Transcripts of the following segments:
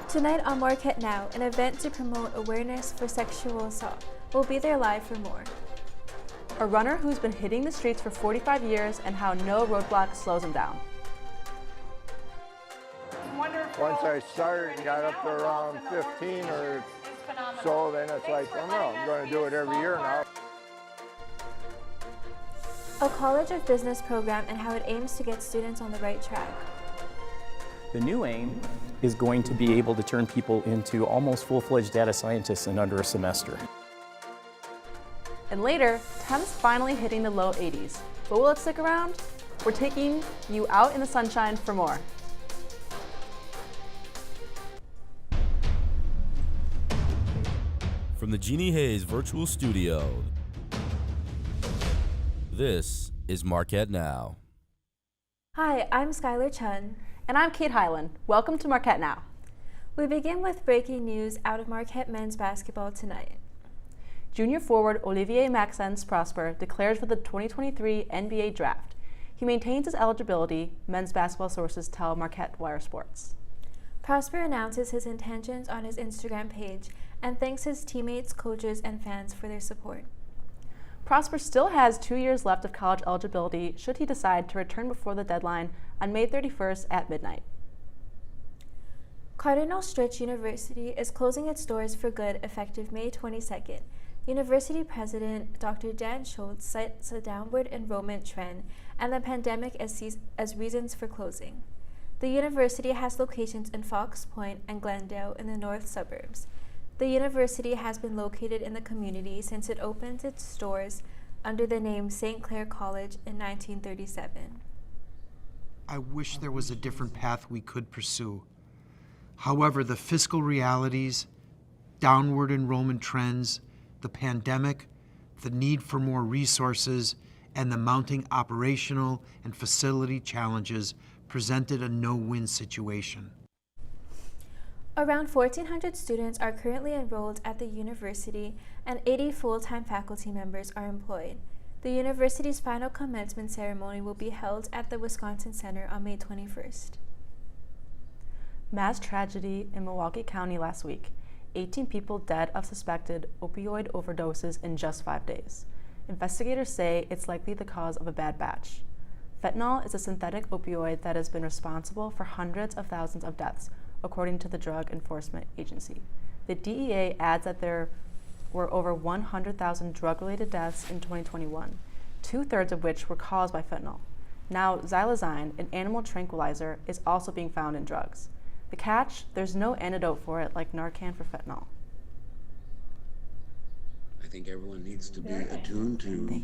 Tonight on Marquette Now, an event to promote awareness for sexual assault. We'll be there live for more. A runner who's been hitting the streets for 45 years and how no roadblock slows him down. Once I started and got up to around 15 or so, then it's like, oh no, I'm going to do it every year now. A College of Business program and how it aims to get students on the right track. The new aim is going to be able to turn people into almost full-fledged data scientists in under a semester. And later, temps finally hitting the low 80s. But will it stick around? We're taking you out in the sunshine for more. From the Jeannie Hayes Virtual Studio, this is Marquette Now. Hi, I'm Skylar Chun. And I'm Kate Hyland. Welcome to Marquette Now. We begin with breaking news out of Marquette men's basketball tonight. Junior forward Olivier Maxence Prosper declares for the 2023 NBA Draft. He maintains his eligibility, men's basketball sources tell Marquette Wire Sports. Prosper announces his intentions on his Instagram page and thanks his teammates, coaches, and fans for their support. Prosper still has 2 years left of college eligibility should he decide to return before the deadline on May 31st at midnight. Cardinal Stritch University is closing its doors for good effective May 22nd. University President Dr. Dan Schultz cites a downward enrollment trend and the pandemic as reasons for closing. The university has locations in Fox Point and Glendale in the north suburbs. The university has been located in the community since it opened its doors under the name St. Clair College in 1937. I wish there was a different path we could pursue. However, the fiscal realities, downward enrollment trends, the pandemic, the need for more resources, and the mounting operational and facility challenges presented a no-win situation. Around 1,400 students are currently enrolled at the university and 80 full-time faculty members are employed. The university's final commencement ceremony will be held at the Wisconsin Center on May 21st. Mass tragedy in Milwaukee County last week. 18 people dead of suspected opioid overdoses in just 5 days. Investigators say it's likely the cause of a bad batch. Fentanyl is a synthetic opioid that has been responsible for hundreds of thousands of deaths, according to the Drug Enforcement Agency. The DEA adds that there were over 100,000 drug-related deaths in 2021, 2/3 of which were caused by fentanyl. Now, xylazine, an animal tranquilizer, is also being found in drugs. The catch, there's no antidote for it like Narcan for fentanyl. I think everyone needs to be attuned to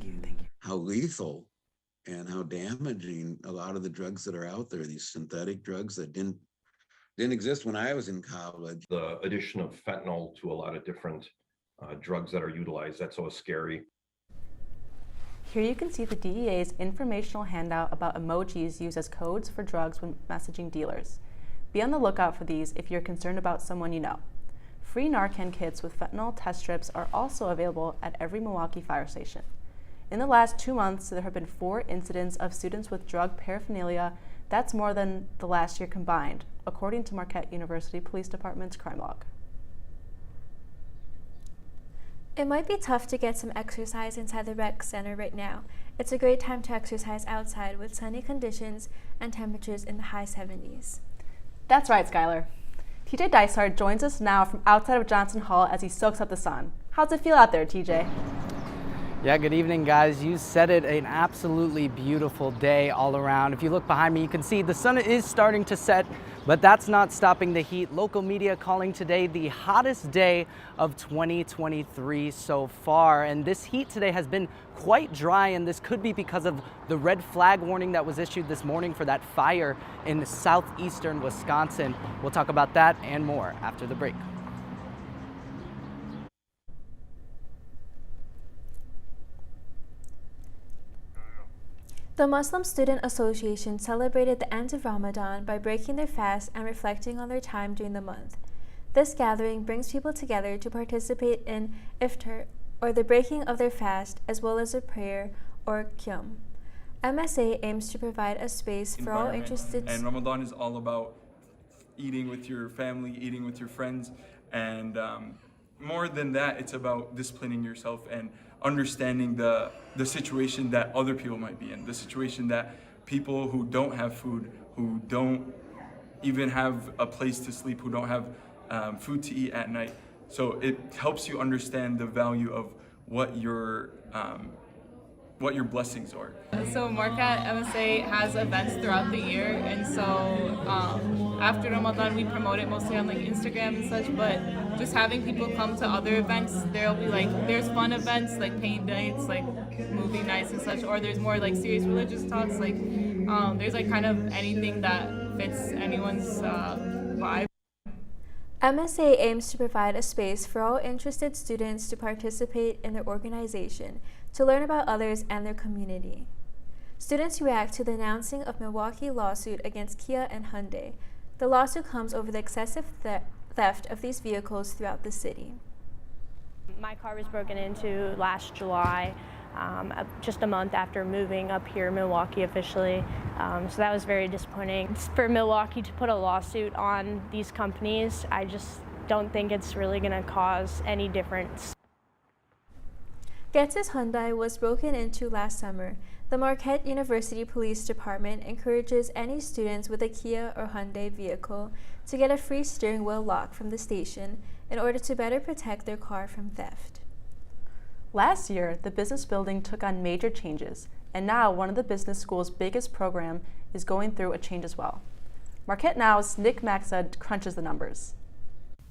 how lethal and how damaging a lot of the drugs that are out there, these synthetic drugs that didn't exist when I was in college. The addition of fentanyl to a lot of different drugs that are utilized, that's so scary. Here you can see the DEA's informational handout about emojis used as codes for drugs when messaging dealers. Be on the lookout for these if you're concerned about someone you know. Free Narcan kits with fentanyl test strips are also available at every Milwaukee fire station. In the last 2 months, there have been 4 incidents of students with drug paraphernalia. That's more than the last year combined, according to Marquette University Police Department's crime log. It might be tough to get some exercise inside the rec center right now. It's a great time to exercise outside with sunny conditions and temperatures in the high 70s. That's right, Skylar. TJ Dysart joins us now from outside of Johnson Hall as he soaks up the sun. How's it feel out there, TJ? Yeah, good evening, guys. You said it, an absolutely beautiful day all around. If you look behind me, you can see the sun is starting to set, but that's not stopping the heat. Local media calling today the hottest day of 2023 so far. And this heat today has been quite dry, and this could be because of the red flag warning that was issued this morning for that fire in southeastern Wisconsin. We'll talk about that and more after the break. The Muslim Student Association celebrated the end of Ramadan by breaking their fast and reflecting on their time during the month. This gathering brings people together to participate in iftar, or the breaking of their fast, as well as a prayer, or qiyam. MSA aims to provide a space for all interested. And Ramadan is all about eating with your family, eating with your friends, and more than that, it's about disciplining yourself and understanding the situation that other people might be in, the situation that people who don't have food, who don't even have a place to sleep, who don't have food to eat at night. So it helps you understand the value of what your blessings are. So Marquette MSA has events throughout the year, and so after Ramadan we promote it mostly on like Instagram and such, but just having people come to other events, there'll be like, there's fun events like paint nights, like movie nights and such, or there's more like serious religious talks, like there's like kind of anything that fits anyone's vibe. MSA aims to provide a space for all interested students to participate in their organization, to learn about others and their community. Students react to the announcing of Milwaukee lawsuit against Kia and Hyundai. The lawsuit comes over the excessive theft of these vehicles throughout the city. My car was broken into last July, just a month after moving up here in Milwaukee officially. So that was very disappointing. For Milwaukee to put a lawsuit on these companies, I just don't think it's really going to cause any difference. Getz's Hyundai was broken into last summer. The Marquette University Police Department encourages any students with a Kia or Hyundai vehicle to get a free steering wheel lock from the station in order to better protect their car from theft. Last year, the business building took on major changes, and now one of the business school's biggest program is going through a change as well. Marquette Now's Nick Maxed crunches the numbers.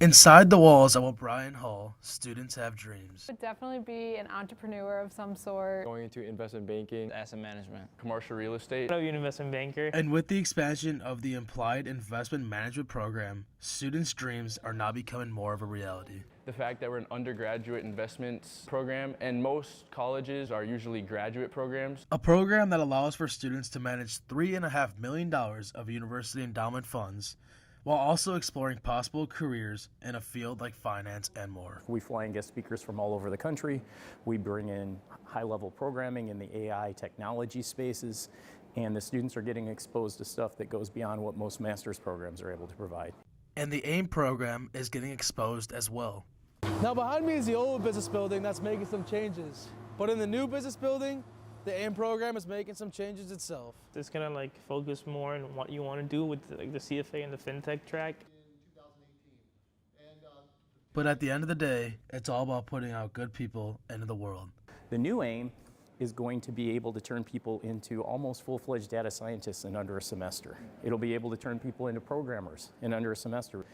Inside the walls of O'Brien Hall, students have dreams. Would definitely be an entrepreneur of some sort. Going into investment banking, asset management, commercial real estate. I'll be an investment banker. And with the expansion of the implied investment management program, students' dreams are now becoming more of a reality. The fact that we're an undergraduate investments program, and most colleges are usually graduate programs. A program that allows for students to manage $3.5 million of university endowment funds, while also exploring possible careers in a field like finance and more. We fly in guest speakers from all over the country. We bring in high-level programming in the AI technology spaces, and the students are getting exposed to stuff that goes beyond what most master's programs are able to provide. And the AIM program is getting exposed as well. Now behind me is the old business building that's making some changes. But in the new business building, the AIM program is making some changes itself. It's gonna like focus more on what you want to do with like the CFA and the FinTech track. But at the end of the day, it's all about putting out good people into the world. The new AIM is going to be able to turn people into almost full-fledged data scientists in under a semester. It'll be able to turn people into programmers in under a semester.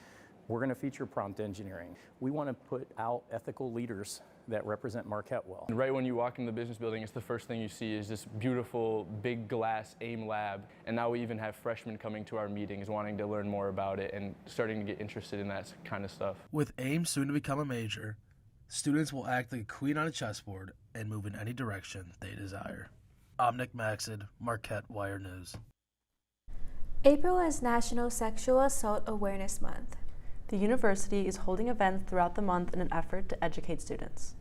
We're going to feature prompt engineering. We want to put out ethical leaders that represent Marquette well. And right when you walk in the business building, it's the first thing you see is this beautiful big glass AIM lab. And now we even have freshmen coming to our meetings wanting to learn more about it and starting to get interested in that kind of stuff. With AIM soon to become a major, students will act like a queen on a chessboard and move in any direction they desire. I'm Nick Maxed, Marquette Wire News. April is National Sexual Assault Awareness Month. The university is holding events throughout the month in an effort to educate students.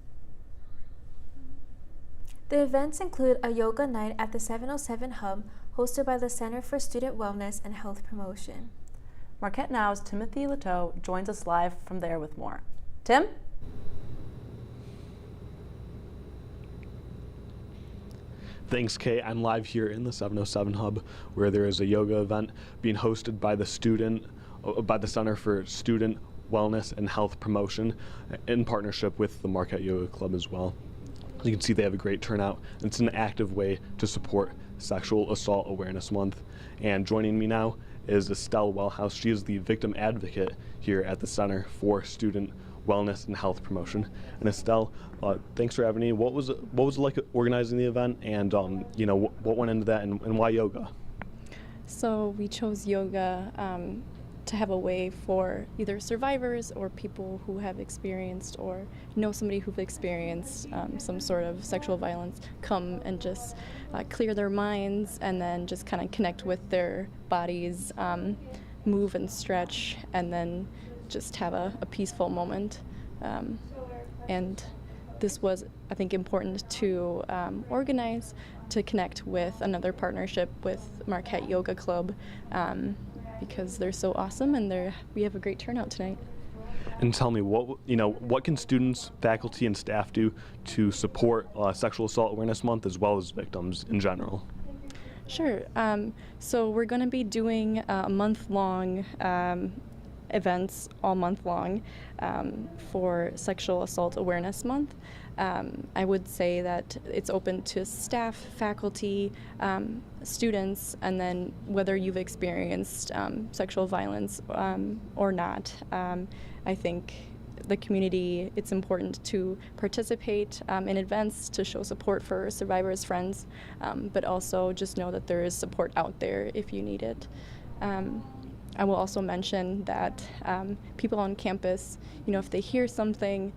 The events include a yoga night at the 707 Hub, hosted by the Center for Student Wellness and Health Promotion. Marquette Now's Timothy Leteau joins us live from there with more. Tim? Thanks, Kay. I'm live here in the 707 Hub, where there is a yoga event being hosted by the Center for Student Wellness and Health Promotion in partnership with the Marquette Yoga Club as well. You can see they have a great turnout, and it's an active way to support Sexual Assault Awareness Month. And joining me now is Estelle Wellhouse. She is the victim advocate here at the Center for Student Wellness and Health Promotion. And Estelle, thanks for having me. What was it like organizing the event, and what went into that, and why yoga? So we chose yoga to have a way for either survivors or people who have experienced or know somebody who've experienced some sort of sexual violence come and just clear their minds and then just kind of connect with their bodies, move and stretch, and then just have a peaceful moment. And this was, I think, important to organize, to connect with another partnership with Marquette Yoga Club, because they're so awesome and we have a great turnout tonight. And tell me, what can students, faculty, and staff do to support Sexual Assault Awareness Month as well as victims in general? Sure. So we're going to be doing a month-long events all month long for Sexual Assault Awareness Month. I would say that it's open to staff, faculty, students, and then whether you've experienced sexual violence or not. I think the community, it's important to participate in events to show support for survivors' friends, but also just know that there is support out there if you need it. I will also mention that people on campus, if they hear something,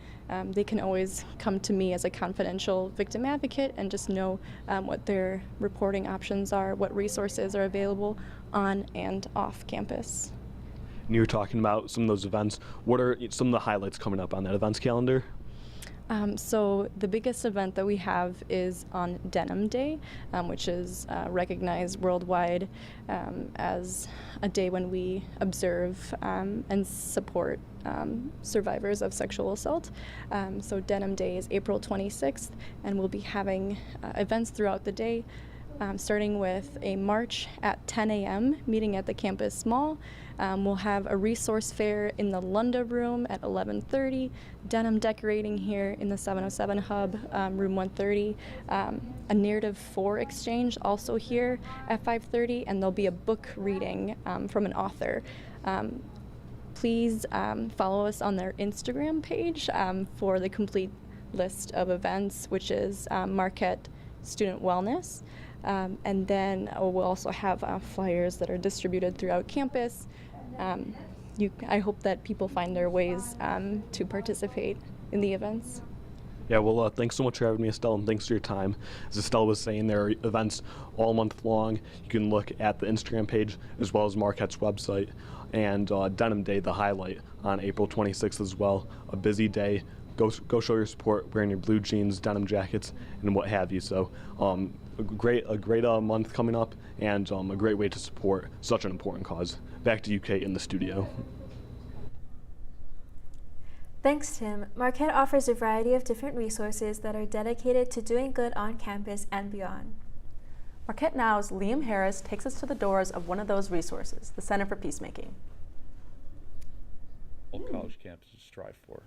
they can always come to me as a confidential victim advocate and just know what their reporting options are, what resources are available on and off campus. And you were talking about some of those events. What are some of the highlights coming up on that events calendar? So the biggest event that we have is on Denim Day, which is recognized worldwide as a day when we observe and support survivors of sexual assault. So Denim Day is April 26th, and we'll be having events throughout the day, starting with a march at 10 a.m., meeting at the campus mall. We'll have a resource fair in the Lunda room at 11:30, denim decorating here in the 707 hub, room 130, a narrative 4 exchange also here at 5:30, and there'll be a book reading from an author. Please follow us on their Instagram page for the complete list of events, which is Marquette Student Wellness. And then we'll also have flyers that are distributed throughout campus. I hope that people find their ways to participate in the events. Yeah, well, thanks so much for having me, Estelle, and thanks for your time. As Estelle was saying, there are events all month long. You can look at the Instagram page as well as Marquette's website. And Denim Day, the highlight, on April 26th as well. A busy day. Go show your support wearing your blue jeans, denim jackets, and what have you. So a great month coming up, and a great way to support such an important cause. Back to you, Kate, in the studio. Thanks, Tim. Marquette offers a variety of different resources that are dedicated to doing good on campus and beyond. Marquette Now's Liam Harris takes us to the doors of one of those resources, the Center for Peacemaking. All college campuses strive for.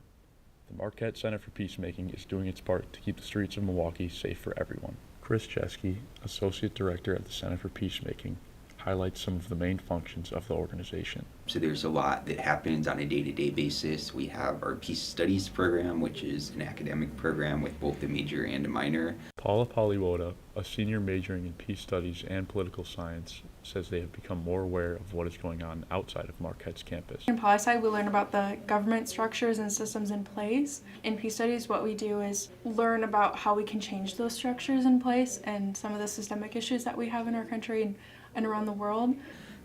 The Marquette Center for Peacemaking is doing its part to keep the streets of Milwaukee safe for everyone. Chris Chesky, Associate Director at the Center for Peacemaking, highlights some of the main functions of the organization. So there's a lot that happens on a day-to-day basis. We have our Peace Studies program, which is an academic program with both a major and a minor. Paula Poliwoda, a senior majoring in Peace Studies and Political Science, says they have become more aware of what is going on outside of Marquette's campus. In poli-sci, we learn about the government structures and systems in place. In Peace Studies, what we do is learn about how we can change those structures in place and some of the systemic issues that we have in our country and around the world.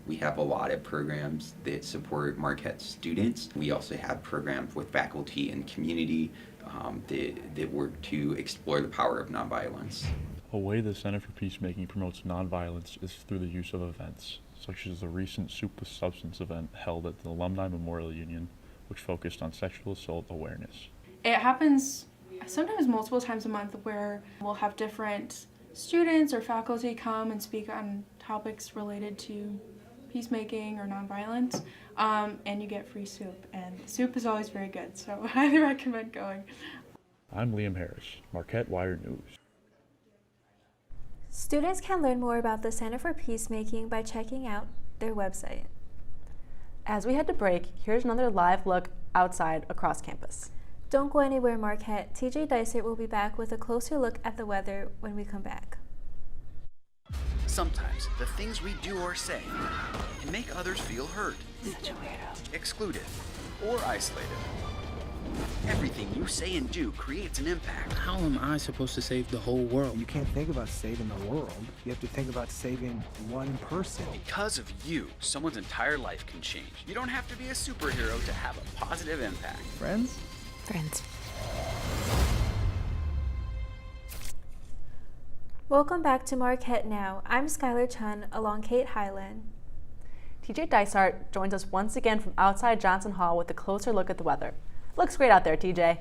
We have a lot of programs that support Marquette students. We also have programs with faculty and community that work to explore the power of nonviolence. A way the Center for Peacemaking promotes nonviolence is through the use of events, such as the recent Soup with Substance event held at the Alumni Memorial Union, which focused on sexual assault awareness. It happens sometimes multiple times a month where we'll have different students or faculty come and speak on topics related to peacemaking or nonviolence, and you get free soup, and the soup is always very good, so I highly recommend going. I'm Liam Harris, Marquette Wire News. Students can learn more about the Center for Peacemaking by checking out their website. As we head to break, here's another live look outside across campus. Don't go anywhere, Marquette. TJ Dysert will be back with a closer look at the weather when we come back. Sometimes the things we do or say can make others feel hurt, excluded, or isolated. Everything you say and do creates an impact. How am I supposed to save the whole world? You can't think about saving the world. You have to think about saving one person. Because of you, someone's entire life can change. You don't have to be a superhero to have a positive impact. Friends? Friends. Welcome back to Marquette Now. I'm Skylar Chun along Kate Highland. TJ Dysart joins us once again from outside Johnson Hall with a closer look at the weather. Looks great out there, TJ.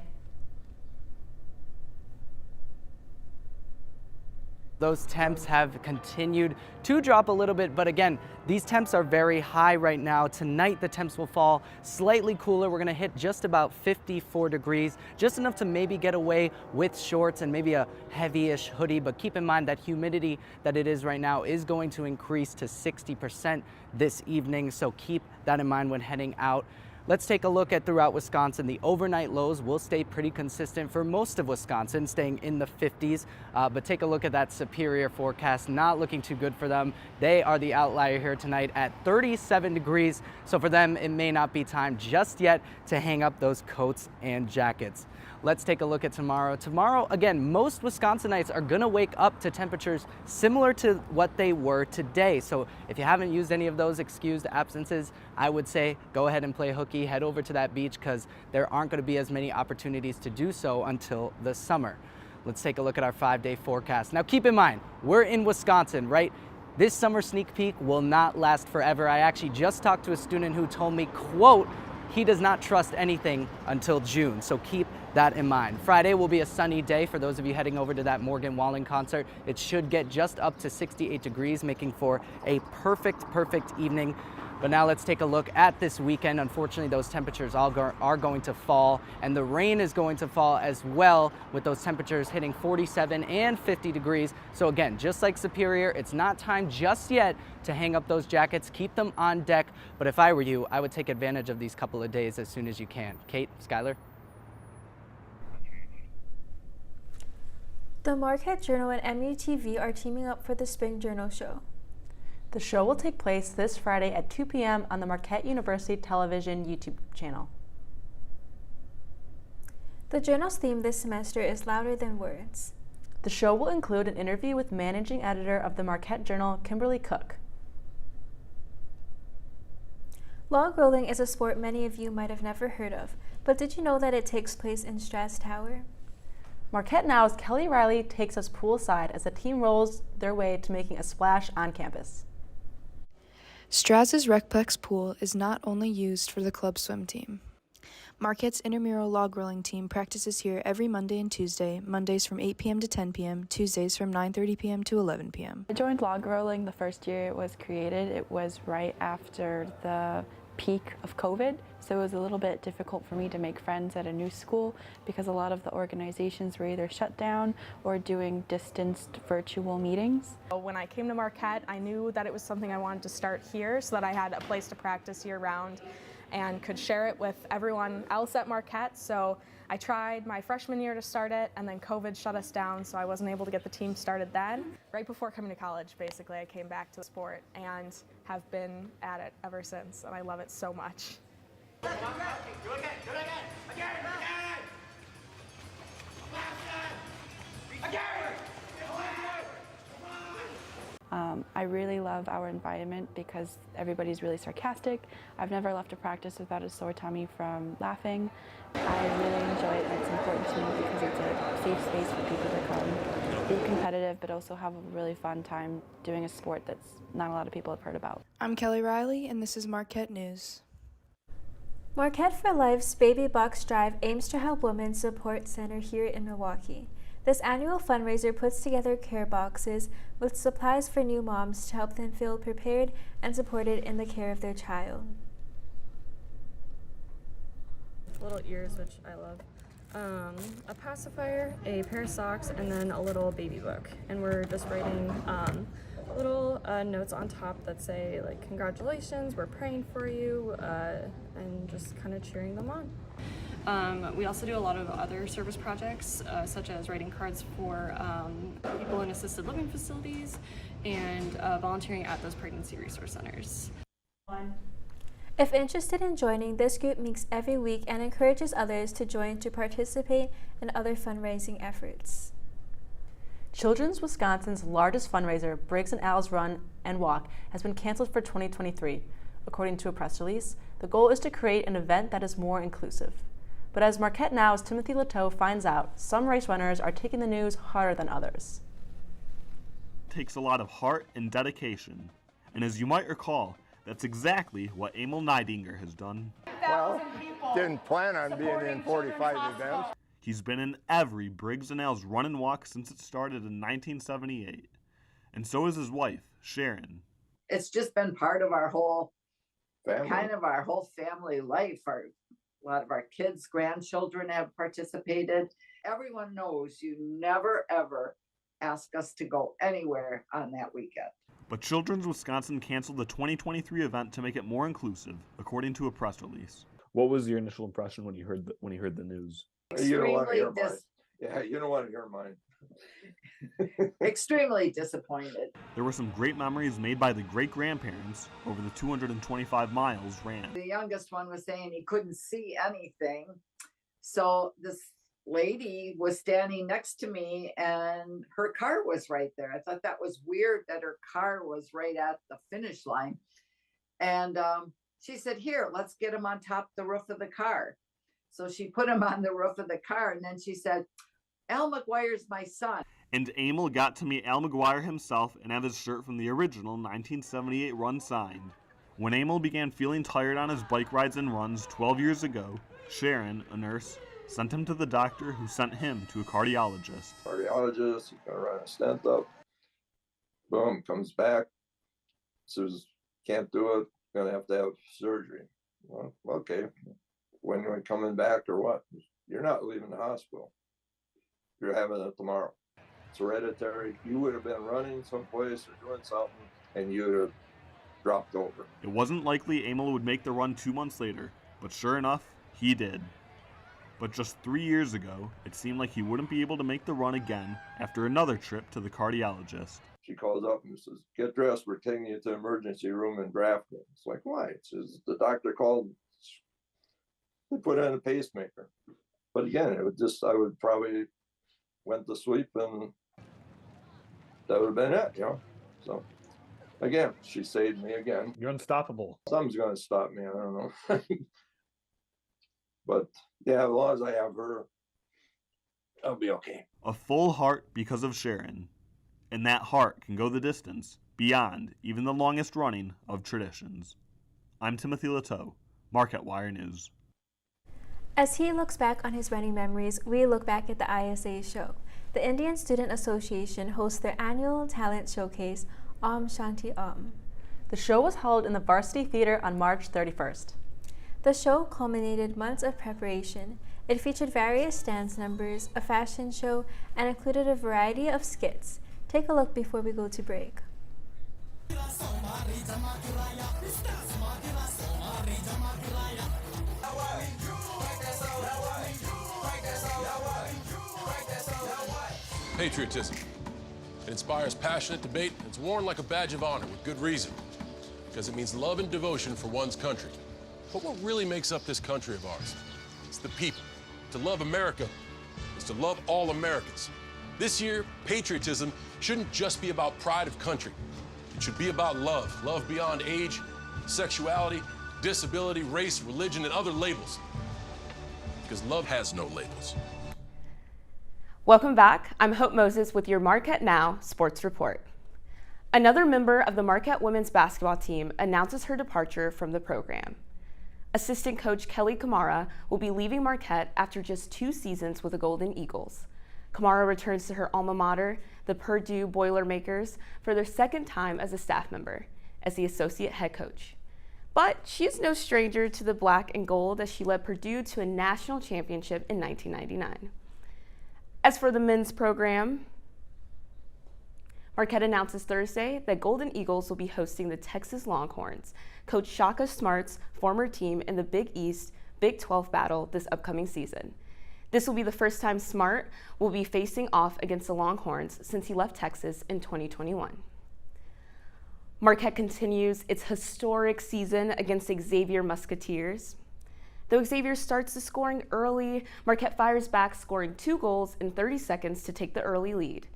Those temps have continued to drop a little bit, but again, these temps are very high right now. Tonight, the temps will fall slightly cooler. We're gonna hit just about 54 degrees, just enough to maybe get away with shorts and maybe a heavy-ish hoodie, but keep in mind that humidity that it is right now is going to increase to 60% this evening, so keep that in mind when heading out. Let's take a look at throughout Wisconsin. The overnight lows will stay pretty consistent for most of Wisconsin, staying in the 50s. But take a look at that Superior forecast, not looking too good for them. They are the outlier here tonight at 37 degrees. So for them, it may not be time just yet to hang up those coats and jackets. Let's take a look at tomorrow. Tomorrow, again, most Wisconsinites are gonna wake up to temperatures similar to what they were today. So if you haven't used any of those excused absences, I would say go ahead and play hooky, head over to that beach because there aren't gonna be as many opportunities to do so until the summer. Let's take a look at our 5-day forecast. Now keep in mind, we're in Wisconsin, right? This summer sneak peek will not last forever. I actually just talked to a student who told me, quote, he does not trust anything until June, so keep that in mind. Friday will be a sunny day for those of you heading over to that Morgan Wallen concert. It should get just up to 68 degrees, making for a perfect evening. But now let's take a look at this weekend. Unfortunately, those temperatures are going to fall, and the rain is going to fall as well, with those temperatures hitting 47 and 50 degrees. So again, just like Superior, it's not time just yet to hang up those jackets. Keep them on deck. But if I were you, I would take advantage of these couple of days as soon as you can. Kate, Skylar? The Marquette Journal and MUTV are teaming up for the Spring Journal Show. The show will take place this Friday at 2 p.m. on the Marquette University Television YouTube channel. The Journal's theme this semester is Louder Than Words. The show will include an interview with managing editor of the Marquette Journal, Kimberly Cook. Log rolling is a sport many of you might have never heard of, but did you know that it takes place in Strass Tower? Marquette Now's Kelly Riley takes us poolside as the team rolls their way to making a splash on campus. Strass's Recplex pool is not only used for the club swim team. Marquette's intramural log rolling team practices here every Monday and Tuesday, Mondays from 8 p.m. to 10 p.m., Tuesdays from 9:30 p.m. to 11 p.m. I joined log rolling the first year it was created. It was right after the peak of COVID, so it was a little bit difficult for me to make friends at a new school because a lot of the organizations were either shut down or doing distanced virtual meetings. When I came to Marquette, I knew that it was something I wanted to start here so that I had a place to practice year-round and could share it with everyone else at Marquette. So I tried my freshman year to start it, and then COVID shut us down, so I wasn't able to get the team started then. Right before coming to college, basically, I came back to the sport and have been at it ever since, and I love it so much. I really love our environment because everybody's really sarcastic. I've never left a practice without a sore tummy from laughing. I really enjoy it, and it's important to me because it's a safe space for people to come, be competitive, but also have a really fun time doing a sport that's not a lot of people have heard about. I'm Kelly Riley, and this is Marquette News. Marquette for Life's Baby Box Drive aims to help women support center here in Milwaukee. This annual fundraiser puts together care boxes with supplies for new moms to help them feel prepared and supported in the care of their child. Little ears, which I love, a pacifier, a pair of socks, and then a little baby book. And we're just writing little notes on top that say, like, congratulations, we're praying for you, and just kind of cheering them on. We also do a lot of other service projects, such as writing cards for people in assisted living facilities and volunteering at those pregnancy resource centers. If interested in joining, this group meets every week and encourages others to join to participate in other fundraising efforts. Children's Wisconsin's largest fundraiser, Briggs & Al's Run and Walk, has been canceled for 2023. According to a press release, the goal is to create an event that is more inclusive. But as Marquette Now's Timothy Latow finds out, some race runners are taking the news harder than others. It takes a lot of heart and dedication. And as you might recall, That's exactly what Emil Neidinger has done. Well, didn't plan on being in 45 events. He's been in every Briggs & Ale's run and walk since it started in 1978. And so is his wife, Sharon. It's just been part of our whole, Family. kind of our whole family life. A lot of our kids, grandchildren have participated. Everyone knows you never, ever ask us to go anywhere on that weekend. But Children's Wisconsin canceled the 2023 event to make it more inclusive, according to a press release. What was your initial impression when you heard the news? You don't want to hear mine. Yeah, you don't want to hear mine. Extremely disappointed. There were some great memories made by the great-grandparents over the 225 miles ran. The youngest one was saying he couldn't see anything. So this lady was standing next to me and her car was right there. I thought that was weird that her car was right at the finish line. And she said, here, let's get him on top of the roof of the car. So she put him on the roof of the car and then she said, Al McGuire's my son. And Emil got to meet Al McGuire himself and have his shirt from the original 1978 run signed. When Emil began feeling tired on his bike rides and runs 12 years ago, Sharon, a nurse, sent him to the doctor who sent him to a cardiologist. Cardiologist, he's gonna run a stent up. Boom, comes back. Says, can't do it, gonna have to have surgery. Well, okay. When are you coming back or what? You're not leaving the hospital. You're having it tomorrow. It's hereditary. You would have been running someplace or doing something and you would have dropped over. It wasn't likely Emil would make the run 2 months later, but sure enough, he did. But just 3 years ago, it seemed like he wouldn't be able to make the run again after another trip to the cardiologist. She calls up and says, get dressed, we're taking you to the emergency room and drafting. It's like, why? It says, the doctor called, they put in a pacemaker. But again, it would just, I would probably went to sleep and that would have been it, you know? So again, she saved me again. You're unstoppable. Something's going to stop me, I don't know. But yeah, as long as I have her, I'll be okay. A full heart because of Sharon. And that heart can go the distance, beyond even the longest running of traditions. I'm Timothy Lateau, Marquette Wire News. As he looks back on his running memories, we look back at the ISA show. The Indian Student Association hosts their annual talent showcase, Om Shanti Om. The show was held in the Varsity Theater on March 31st. The show culminated months of preparation. It featured various dance numbers, a fashion show, and included a variety of skits. Take a look before we go to break. Patriotism. It inspires passionate debate. It's worn like a badge of honor with good reason, because it means love and devotion for one's country. But what really makes up this country of ours? It's the people. To love America is to love all Americans. This year, patriotism shouldn't just be about pride of country. It should be about love. Love beyond age, sexuality, disability, race, religion, and other labels. Because love has no labels. Welcome back. I'm Hope Moses with your Marquette Now Sports Report. Another member of the Marquette women's basketball team announces her departure from the program. Assistant coach Kelly Kamara will be leaving Marquette after just 2 seasons with the Golden Eagles. Kamara returns to her alma mater, the Purdue Boilermakers, for their second time as a staff member, as the associate head coach. But she is no stranger to the black and gold as she led Purdue to a national championship in 1999. As for the men's program, Marquette announces Thursday that Golden Eagles will be hosting the Texas Longhorns, Coach Shaka Smart's former team in the Big East Big 12 battle this upcoming season. This will be the first time Smart will be facing off against the Longhorns since he left Texas in 2021. Marquette continues its historic season against Xavier Musketeers. Though Xavier starts the scoring early, Marquette fires back, scoring 2 goals in 30 seconds to take the early lead.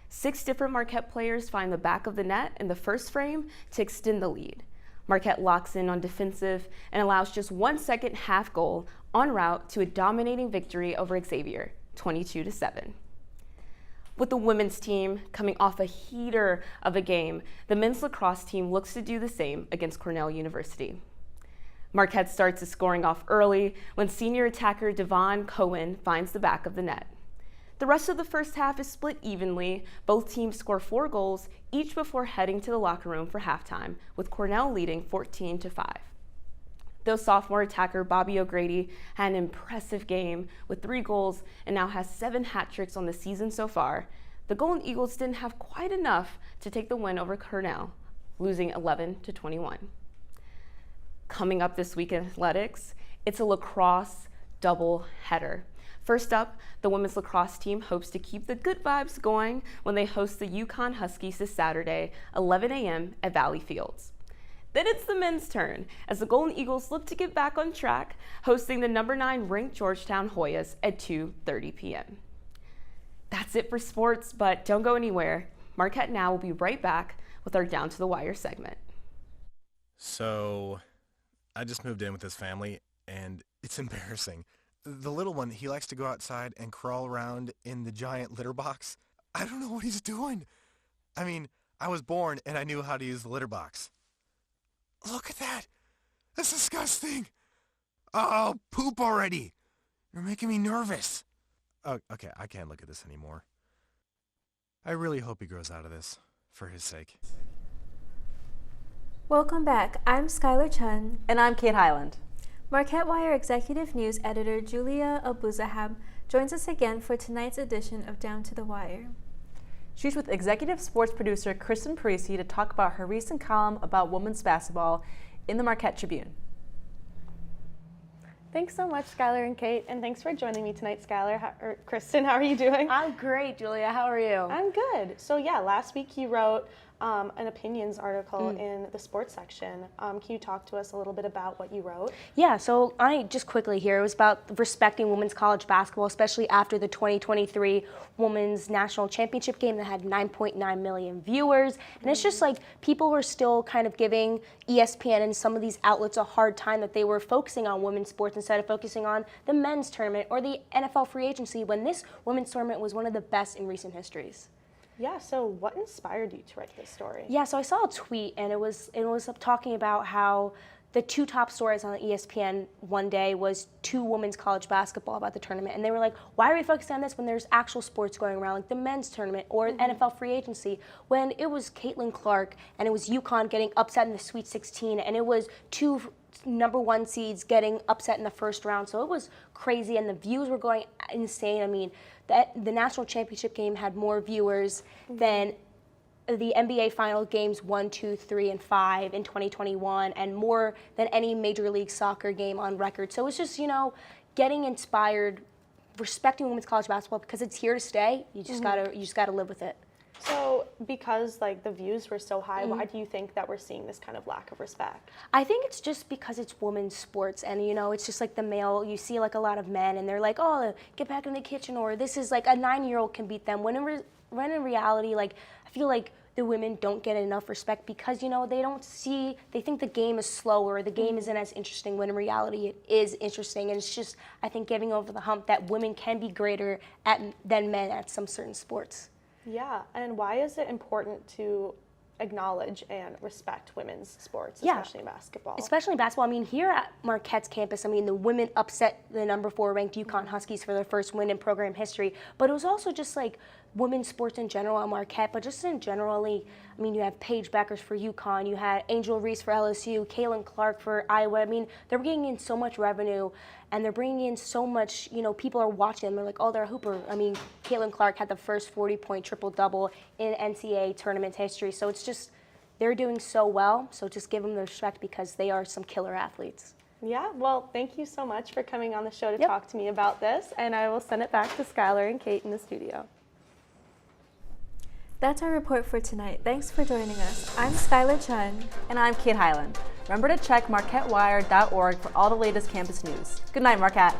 6 different Marquette players find the back of the net in the first frame to extend the lead. Marquette locks in on defensive and allows just 1 second half goal en route to a dominating victory over Xavier, 22-7. With the women's team coming off a heater of a game, the men's lacrosse team looks to do the same against Cornell University. Marquette starts the scoring off early when senior attacker Devon Cohen finds the back of the net. The rest of the first half is split evenly. Both teams score 4 goals, each before heading to the locker room for halftime, with Cornell leading 14-5. Though sophomore attacker Bobby O'Grady had an impressive game with 3 goals and now has 7 hat tricks on the season so far, the Golden Eagles didn't have quite enough to take the win over Cornell, losing 11-21. Coming up this week in athletics, it's a lacrosse doubleheader. First up, the women's lacrosse team hopes to keep the good vibes going when they host the Yukon Huskies this Saturday, 11 a.m. at Valley Fields. Then it's the men's turn, as the Golden Eagles look to get back on track, hosting the number 9 ranked Georgetown Hoyas at 2:30 p.m. That's it for sports, but don't go anywhere. Marquette Now will be right back with our Down to the Wire segment. So, I just moved in with this family, and it's embarrassing. The little one, he likes to go outside and crawl around in the giant litter box. I don't know what he's doing. I mean, I was born and I knew how to use the litter box. Look at that. That's disgusting. Oh, poop already. You're making me nervous. Oh, okay, I can't look at this anymore. I really hope he grows out of this, for his sake. Welcome back. I'm Skylar Chun. And I'm Kate Highland. Marquette Wire Executive News Editor Julia Abuzahab joins us again for tonight's edition of Down to the Wire. She's with Executive Sports Producer Kristen Parisi to talk about her recent column about women's basketball in the Marquette Tribune. Thanks so much, Skylar and Kate, and thanks for joining me tonight, Skylar. Kristen, how are you doing? I'm great, Julia. How are you? I'm good. So yeah, last week you wrote an opinions article in the sports section. Can you talk to us a little bit about what you wrote? Yeah, so I just quickly here, it was about respecting women's college basketball, especially after the 2023 Women's National Championship game that had 9.9 million viewers. And it's just like people were still kind of giving ESPN and some of these outlets a hard time that they were focusing on women's sports instead of focusing on the men's tournament or the NFL free agency when this women's tournament was one of the best in recent histories. Yeah, so what inspired you to write this story? Yeah, so I saw a tweet and it was talking about how the 2 top stories on ESPN one day was 2 women's college basketball about the tournament. And they were like, why are we focusing on this when there's actual sports going around, like the men's tournament or NFL free agency, when it was Caitlin Clark and it was UConn getting upset in the Sweet 16 and it was 2 number 1 seeds getting upset in the first round. So it was crazy and the views were going insane. I mean, the national championship game had more viewers than the NBA final games 1, 2, 3, and 5 in 2021, and more than any Major League Soccer game on record. So it's just, getting inspired, respecting women's college basketball because it's here to stay. You just gotta live with it. So because the views were so high, why do you think that we're seeing this kind of lack of respect? I think it's just because it's women's sports and it's just like the male, you see a lot of men and they're like, oh, get back in the kitchen, or this is a 9-year-old can beat them. When in reality, I feel like the women don't get enough respect because, they think the game is slower, the game isn't as interesting, when in reality it is interesting. And it's just, I think, getting over the hump that women can be greater than men at some certain sports. Yeah, and why is it important to acknowledge and respect women's sports, especially in basketball? Especially in basketball. I mean, here at Marquette's campus, the women upset the number 4 ranked UConn Huskies for their first win in program history. But it was also just women's sports in general at Marquette, but just in generally, you have Paige Beckers for UConn, you had Angel Reese for LSU, Caitlin Clark for Iowa. They're bringing in so much revenue and they're bringing in so much, people are watching them. They're like, oh, they're a hooper. Caitlin Clark had the first 40-point triple-double in NCAA tournament history. So it's just, they're doing so well. So just give them the respect because they are some killer athletes. Yeah, well, thank you so much for coming on the show to talk to me about this. And I will send it back to Skylar and Kate in the studio. That's our report for tonight. Thanks for joining us. I'm Skylar Chun. And I'm Kate Highland. Remember to check marquettewire.org for all the latest campus news. Good night, Marquette.